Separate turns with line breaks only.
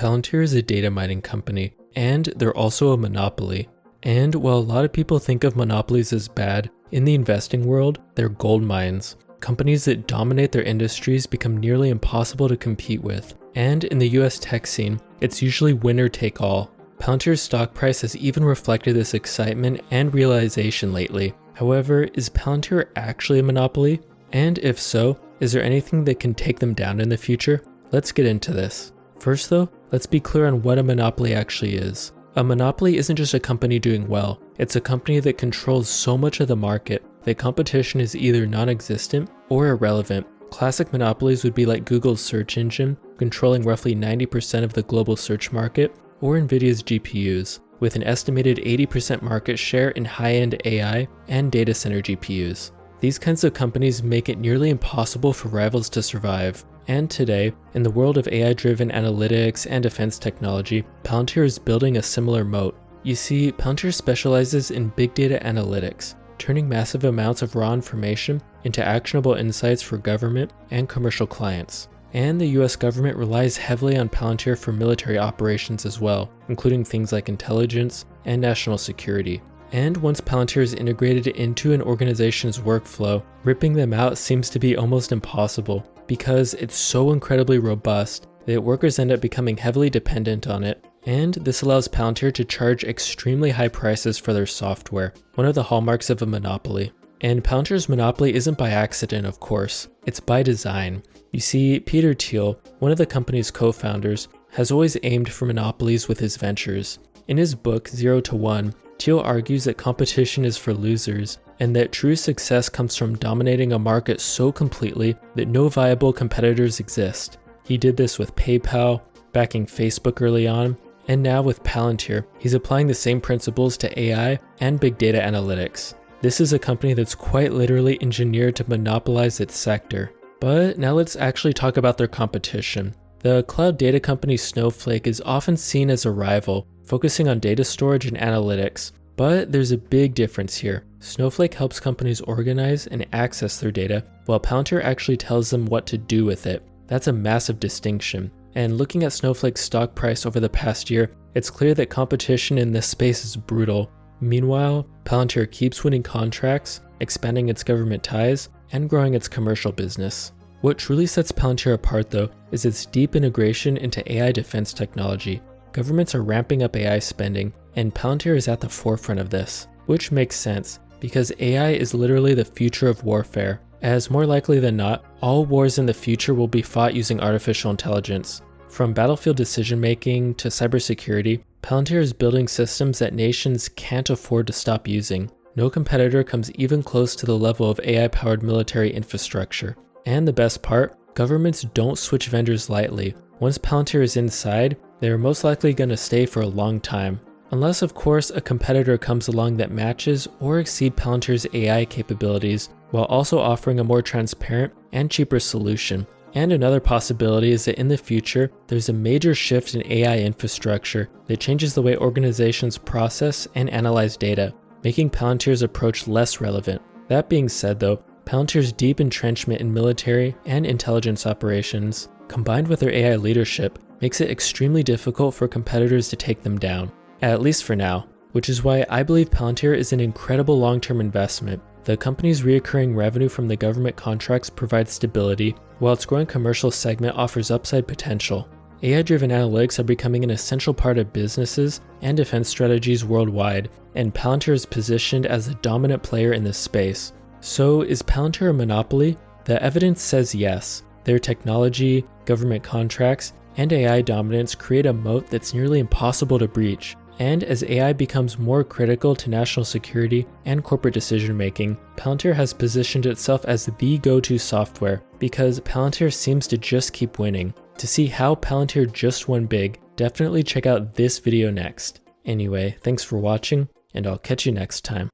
Palantir is a data mining company, and they're also a monopoly. And while a lot of people think of monopolies as bad, in the investing world, they're gold mines. Companies that dominate their industries become nearly impossible to compete with. And in the US tech scene, it's usually winner take all. Palantir's stock price has even reflected this excitement and realization lately. However, is Palantir actually a monopoly? And if so, is there anything that can take them down in the future? Let's get into this. First though, let's be clear on what a monopoly actually is. A monopoly isn't just a company doing well, it's a company that controls so much of the market that competition is either non-existent or irrelevant. Classic monopolies would be like Google's search engine, controlling roughly 90% of the global search market, or Nvidia's GPUs, with an estimated 80% market share in high-end AI and data center GPUs. These kinds of companies make it nearly impossible for rivals to survive. And today, in the world of AI-driven analytics and defense technology, Palantir is building a similar moat. You see, Palantir specializes in big data analytics, turning massive amounts of raw information into actionable insights for government and commercial clients. And the US government relies heavily on Palantir for military operations as well, including things like intelligence and national security. And once Palantir is integrated into an organization's workflow, ripping them out seems to be almost impossible, because it's so incredibly robust that workers end up becoming heavily dependent on it. And this allows Palantir to charge extremely high prices for their software, one of the hallmarks of a monopoly. And Palantir's monopoly isn't by accident, of course, it's by design. You see, Peter Thiel, one of the company's co-founders, has always aimed for monopolies with his ventures. In his book 0 to 1, Thiel argues that competition is for losers, and that true success comes from dominating a market so completely that no viable competitors exist. He did this with PayPal, backing Facebook early on, and now with Palantir, he's applying the same principles to AI and big data analytics. This is a company that's quite literally engineered to monopolize its sector. But now let's actually talk about their competition. The cloud data company Snowflake is often seen as a rival, focusing on data storage and analytics. But there's a big difference here. Snowflake helps companies organize and access their data, while Palantir actually tells them what to do with it. That's a massive distinction. And looking at Snowflake's stock price over the past year, it's clear that competition in this space is brutal. Meanwhile, Palantir keeps winning contracts, expanding its government ties, and growing its commercial business. What truly sets Palantir apart though is its deep integration into AI defense technology. Governments are ramping up AI spending, and Palantir is at the forefront of this, which makes sense because AI is literally the future of warfare, as more likely than not, all wars in the future will be fought using artificial intelligence. From battlefield decision-making to cybersecurity, Palantir is building systems that nations can't afford to stop using. No competitor comes even close to the level of AI-powered military infrastructure. And the best part, governments don't switch vendors lightly. Once Palantir is inside, they are most likely going to stay for a long time. Unless of course a competitor comes along that matches or exceeds Palantir's AI capabilities, while also offering a more transparent and cheaper solution. And another possibility is that in the future, there's a major shift in AI infrastructure that changes the way organizations process and analyze data, making Palantir's approach less relevant. That being said though, Palantir's deep entrenchment in military and intelligence operations, combined with their AI leadership, makes it extremely difficult for competitors to take them down, at least for now, which is why I believe Palantir is an incredible long-term investment. The company's recurring revenue from the government contracts provides stability, while its growing commercial segment offers upside potential. AI-driven analytics are becoming an essential part of businesses and defense strategies worldwide, and Palantir is positioned as a dominant player in this space. So is Palantir a monopoly? The evidence says yes. Their technology, government contracts, and AI dominance create a moat that's nearly impossible to breach. And as AI becomes more critical to national security and corporate decision-making, Palantir has positioned itself as the go-to software because Palantir seems to just keep winning. To see how Palantir just won big, definitely check out this video next. Anyway, thanks for watching, and I'll catch you next time.